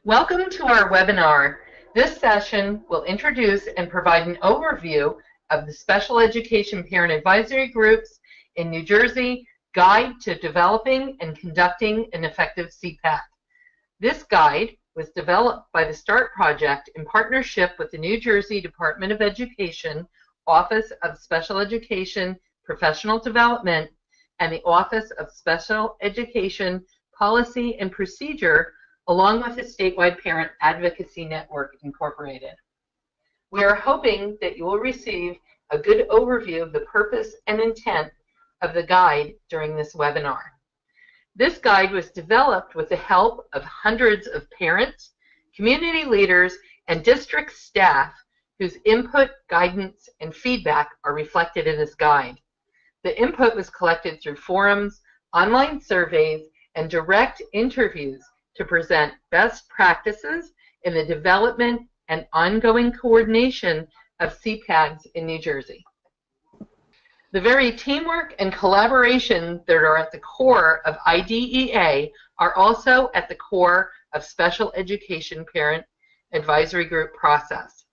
Welcome to our webinar. This session will introduce and provide an overview of the Special Education Parent Advisory Groups in New Jersey Guide to Developing and Conducting an Effective Cpad. This guide was developed by the START project in partnership with the New Jersey Department of Education, Office of Special Education Professional Development, and the Office of Special Education Policy and Procedure, along with the statewide Parent Advocacy Network Incorporated. We are hoping that you will receive a good overview of the purpose and intent of the guide during this webinar. This guide was developed with the help of hundreds of parents, community leaders, and district staff whose input, guidance, and feedback are reflected in this guide. The input was collected through forums, online surveys, and direct interviews to present best practices in the development and ongoing coordination of SEPAGs in New Jersey. The very teamwork and collaboration that are at the core of IDEA are also at the core of Special Education Parent Advisory Group process.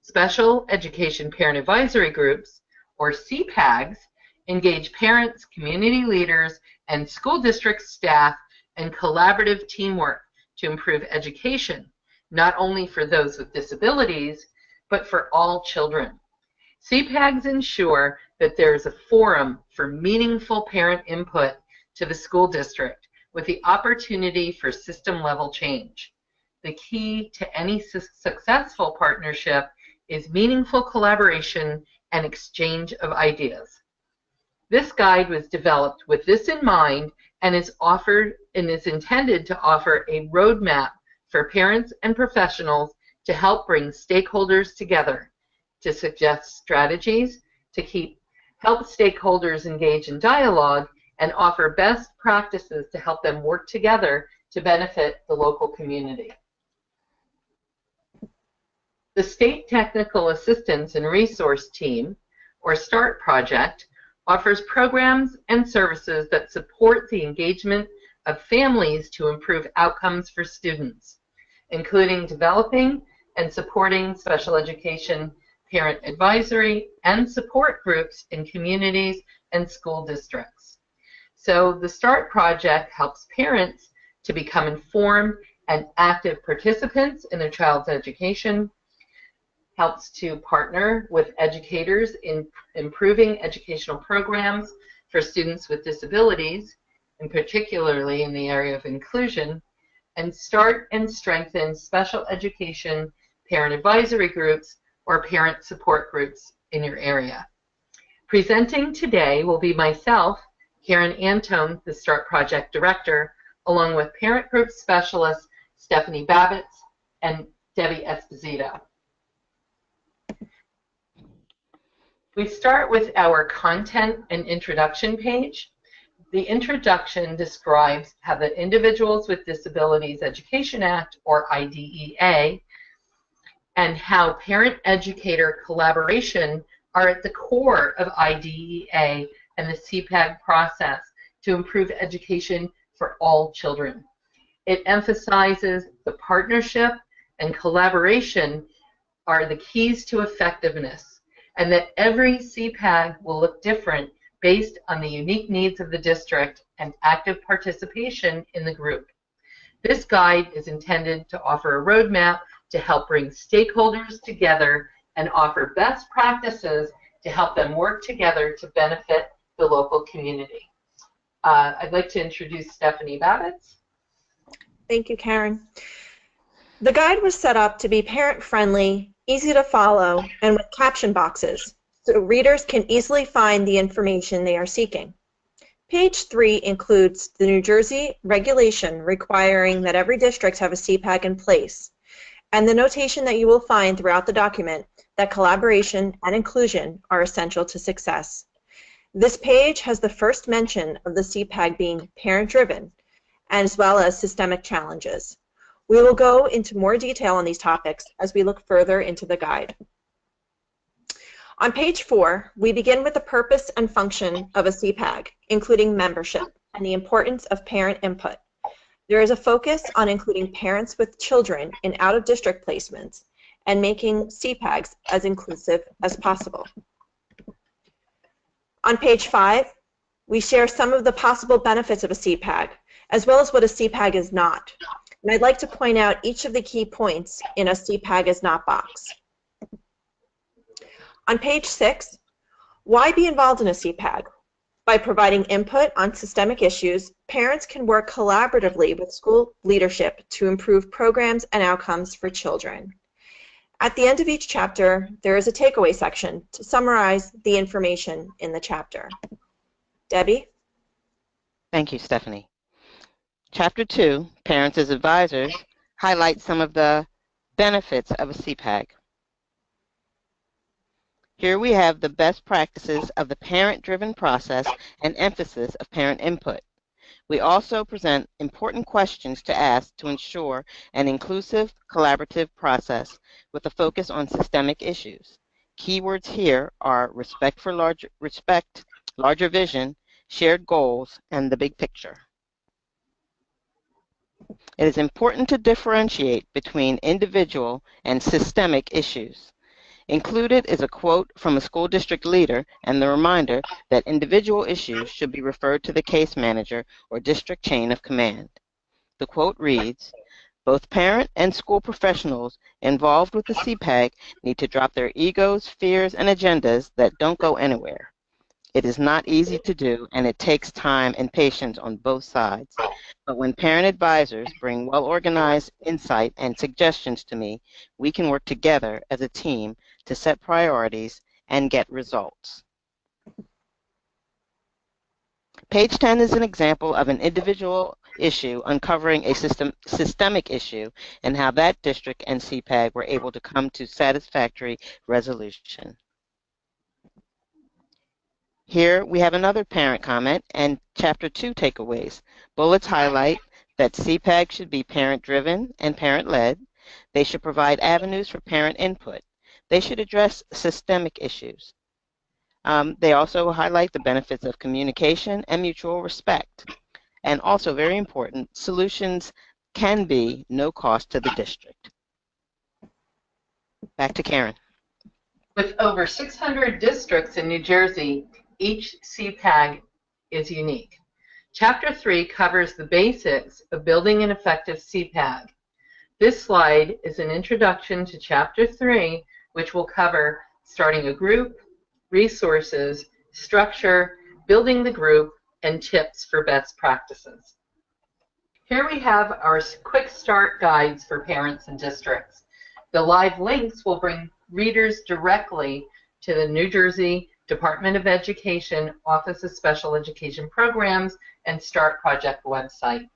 Special Education Parent Advisory Groups, or SEPAGs, engage parents, community leaders, and school district staff and collaborative teamwork to improve education, not only for those with disabilities, but for all children. SEPAGs ensure that there is a forum for meaningful parent input to the school district with the opportunity for system-level change. The key to any successful partnership is meaningful collaboration and exchange of ideas. This guide was developed with this in mind and is intended to offer a roadmap for parents and professionals to help bring stakeholders together, to suggest strategies, to help stakeholders engage in dialogue, and offer best practices to help them work together to benefit the local community. The State Technical Assistance and Resource Team, or START project, offers programs and services that support the engagement of families to improve outcomes for students, including developing and supporting special education parent advisory and support groups in communities and school districts. So the START project helps parents to become informed and active participants in their child's education, helps to partner with educators in improving educational programs for students with disabilities, and particularly in the area of inclusion, and start and strengthen special education parent advisory groups or parent support groups in your area. Presenting today will be myself, Karen Antone, the START Project Director, along with parent group specialists Stephanie Babbitts and Debbie Esposito. We start with our content and introduction page. The introduction describes how the Individuals with Disabilities Education Act, or IDEA, and how parent-educator collaboration are at the core of IDEA and the Cpag process to improve education for all children. It emphasizes the partnership and collaboration are the keys to effectiveness, and that every Cpag will look different based on the unique needs of the district and active participation in the group. This guide is intended to offer a roadmap to help bring stakeholders together and offer best practices to help them work together to benefit the local community. I'd like to introduce Stephanie Babbitts. Thank you, Karen. The guide was set up to be parent-friendly, easy to follow, and with caption boxes, so readers can easily find the information they are seeking. Page 3 includes the New Jersey regulation requiring that every district have a Cpag in place, and the notation that you will find throughout the document that collaboration and inclusion are essential to success. This page has the first mention of the Cpag being parent-driven, as well as systemic challenges. We will go into more detail on these topics as we look further into the guide. On page 4, we begin with the purpose and function of a Cpag, including membership and the importance of parent input. There is a focus on including parents with children in out-of-district placements and making Cpags as inclusive as possible. On page 5, we share some of the possible benefits of a Cpag, as well as what a Cpag is not. And I'd like to point out each of the key points in a Cpag is not box. On page 6, why be involved in a Cpag? By providing input on systemic issues, parents can work collaboratively with school leadership to improve programs and outcomes for children. At the end of each chapter, there is a takeaway section to summarize the information in the chapter. Debbie? Thank you, Stephanie. Chapter 2, Parents as Advisors, highlights some of the benefits of a Cpag. Here we have the best practices of the parent-driven process and emphasis of parent input. We also present important questions to ask to ensure an inclusive, collaborative process with a focus on systemic issues. Keywords here are respect for larger vision, shared goals, and the big picture. It is important to differentiate between individual and systemic issues. Included is a quote from a school district leader and the reminder that individual issues should be referred to the case manager or district chain of command. The quote reads, "Both parent and school professionals involved with the Cpag need to drop their egos, fears, and agendas that don't go anywhere. It is not easy to do, and it takes time and patience on both sides. But when parent advisors bring well-organized insight and suggestions to me, we can work together as a team to set priorities and get results." Page 10 is an example of an individual issue uncovering a systemic issue and how that district and Cpag were able to come to satisfactory resolution. Here we have another parent comment and Chapter 2 takeaways. Bullets highlight that Cpag should be parent-driven and parent-led. They should provide avenues for parent input. They should address systemic issues. They also highlight the benefits of communication and mutual respect. And also, very important, solutions can be no cost to the district. Back to Karen. With over 600 districts in New Jersey, each Cpag is unique. Chapter 3 covers the basics of building an effective Cpag. This slide is an introduction to Chapter 3, which will cover starting a group, resources, structure, building the group, and tips for best practices. Here we have our quick start guides for parents and districts. The live links will bring readers directly to the New Jersey Department of Education Office of Special Education Programs and START project websites.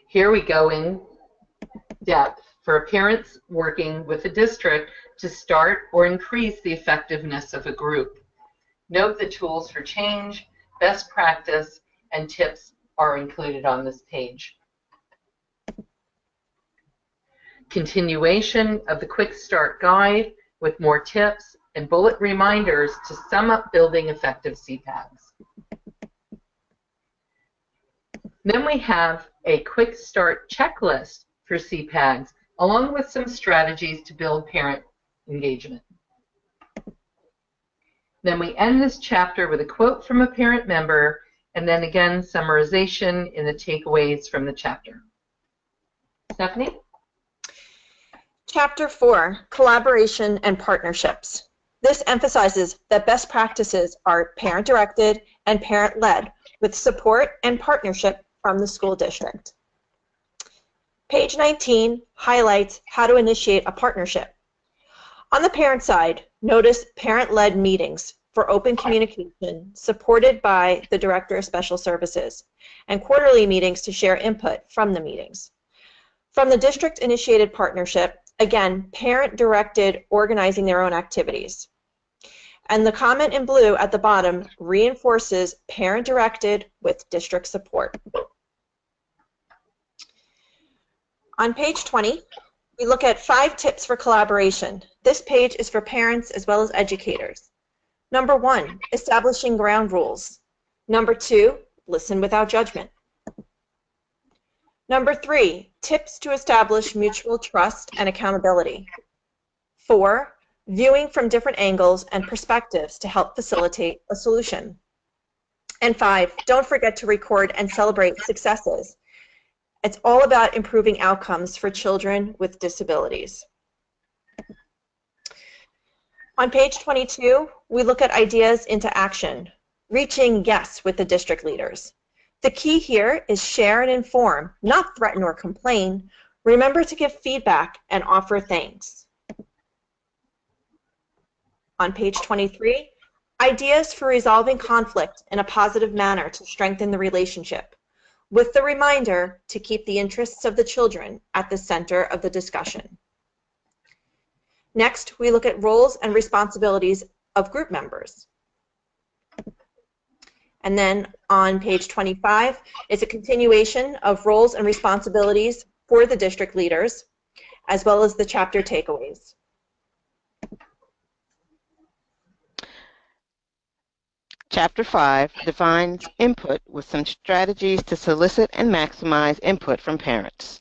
Here we go in depth for parents working with a district to start or increase the effectiveness of a group. Note the tools for change, best practice, and tips are included on this page. Continuation of the Quick Start Guide with more tips and bullet reminders to sum up building effective Cpags. Then we have a Quick Start checklist for Cpags, along with some strategies to build parent engagement. Then we end this chapter with a quote from a parent member, and then again summarization in the takeaways from the chapter. Stephanie? Chapter 4, Collaboration and Partnerships. This emphasizes that best practices are parent-directed and parent-led, with support and partnership from the school district. Page 19 highlights how to initiate a partnership. On the parent side, notice parent-led meetings for open communication supported by the Director of Special Services, and quarterly meetings to share input from the meetings. From the district-initiated partnership, again, parent-directed organizing their own activities. And the comment in blue at the bottom reinforces parent-directed with district support. On page 20, we look at 5 tips for collaboration. This page is for parents as well as educators. Number 1, establishing ground rules. Number 2, listen without judgment. Number 3, tips to establish mutual trust and accountability. 4, viewing from different angles and perspectives to help facilitate a solution. And 5, don't forget to record and celebrate successes. It's all about improving outcomes for children with disabilities. On page 22, we look at ideas into action, reaching yes with the district leaders. The key here is share and inform, not threaten or complain. Remember to give feedback and offer thanks. On page 23, ideas for resolving conflict in a positive manner to strengthen the relationship, with the reminder to keep the interests of the children at the center of the discussion. Next, we look at roles and responsibilities of group members. And then on page 25 is a continuation of roles and responsibilities for the district leaders, as well as the chapter takeaways. Chapter 5 defines input with some strategies to solicit and maximize input from parents.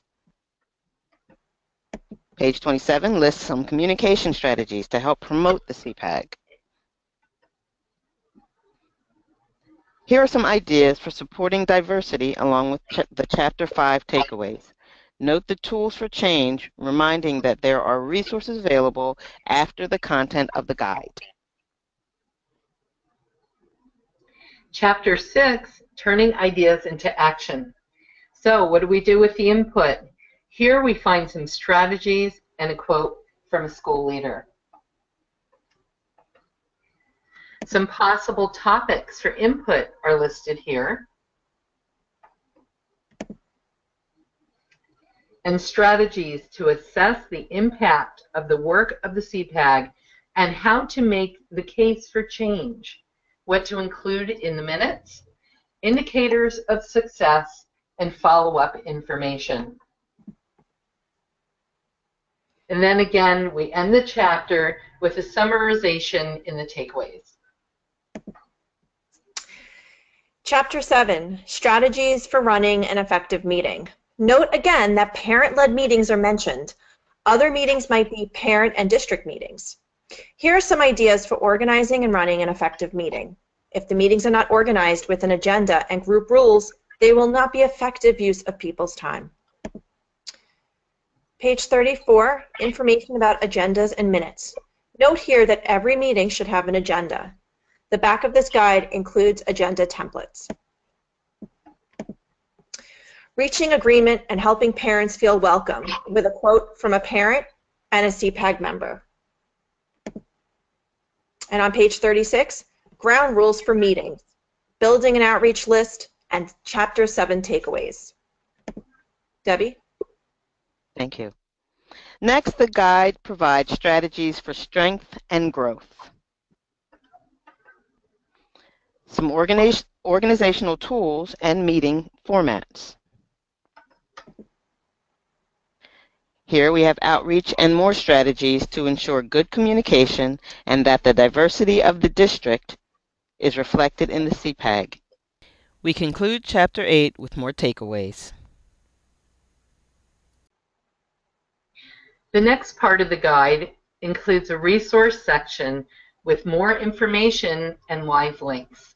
Page 27 lists some communication strategies to help promote the Cpag. Here are some ideas for supporting diversity along with the Chapter 5 takeaways. Note the tools for change, reminding that there are resources available after the content of the guide. Chapter 6, turning ideas into action. So what do we do with the input? Here we find some strategies and a quote from a school leader. Some possible topics for input are listed here. And strategies to assess the impact of the work of the Cpag and how to make the case for change, what to include in the minutes, indicators of success, and follow-up information. And then again, we end the chapter with a summarization in the takeaways. Chapter 7, strategies for running an effective meeting. Note again that parent-led meetings are mentioned. Other meetings might be parent and district meetings. Here are some ideas for organizing and running an effective meeting. If the meetings are not organized with an agenda and group rules, they will not be effective use of people's time. Page 34, information about agendas and minutes. Note here that every meeting should have an agenda. The back of this guide includes agenda templates. Reaching agreement and helping parents feel welcome, with a quote from a parent and a Cpag member. And on page 36, ground rules for meetings, building an outreach list, and Chapter 7 takeaways. Debbie? Thank you. Next, the guide provides strategies for strength and growth. Some organizational tools and meeting formats. Here we have outreach and more strategies to ensure good communication and that the diversity of the district is reflected in the Cpag. We conclude Chapter 8 with more takeaways. The next part of the guide includes a resource section with more information and live links.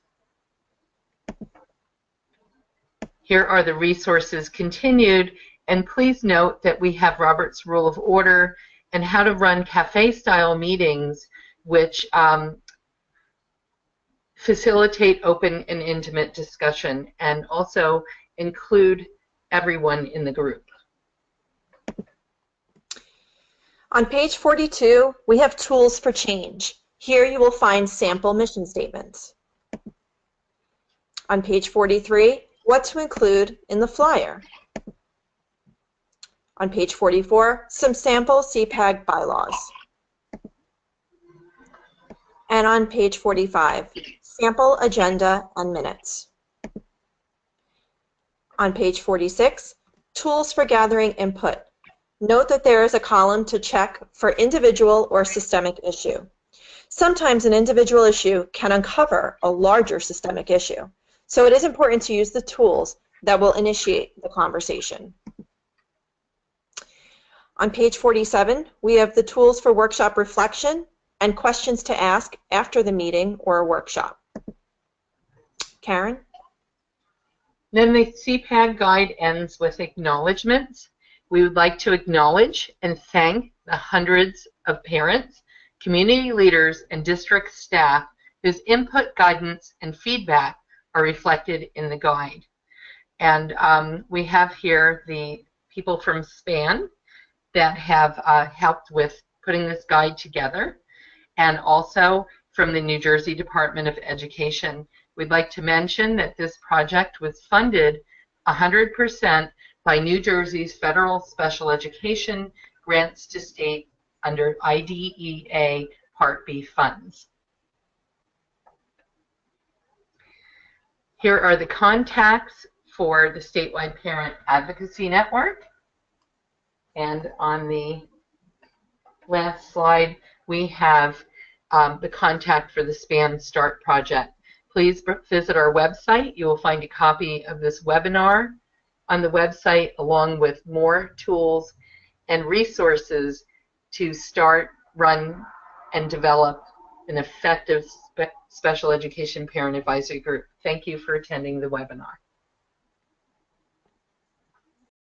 Here are the resources continued, and please note that we have Robert's Rule of Order and how to run cafe-style meetings, which facilitate open and intimate discussion and also include everyone in the group. On page 42, we have tools for change. Here you will find sample mission statements. On page 43, what to include in the flyer. On page 44, some sample Cpag bylaws. And on page 45, sample agenda and minutes. On page 46, tools for gathering input. Note that there is a column to check for individual or systemic issue. Sometimes an individual issue can uncover a larger systemic issue. So it is important to use the tools that will initiate the conversation. On page 47, we have the tools for workshop reflection and questions to ask after the meeting or a workshop. Karen? Then the Cpad guide ends with acknowledgments. We would like to acknowledge and thank the hundreds of parents, community leaders, and district staff whose input, guidance, and feedback are reflected in the guide. And we have here the people from SPAN that have helped with putting this guide together, and also from the New Jersey Department of Education. We'd like to mention that this project was funded 100% by New Jersey's federal special education grants to state under IDEA Part B funds. Here are the contacts for the statewide Parent Advocacy Network. And on the last slide, we have the contact for the SPAN START project. Please visit our website. You will find a copy of this webinar on the website, along with more tools and resources to start, run, and develop an effective special education parent advisory group. Thank you for attending the webinar.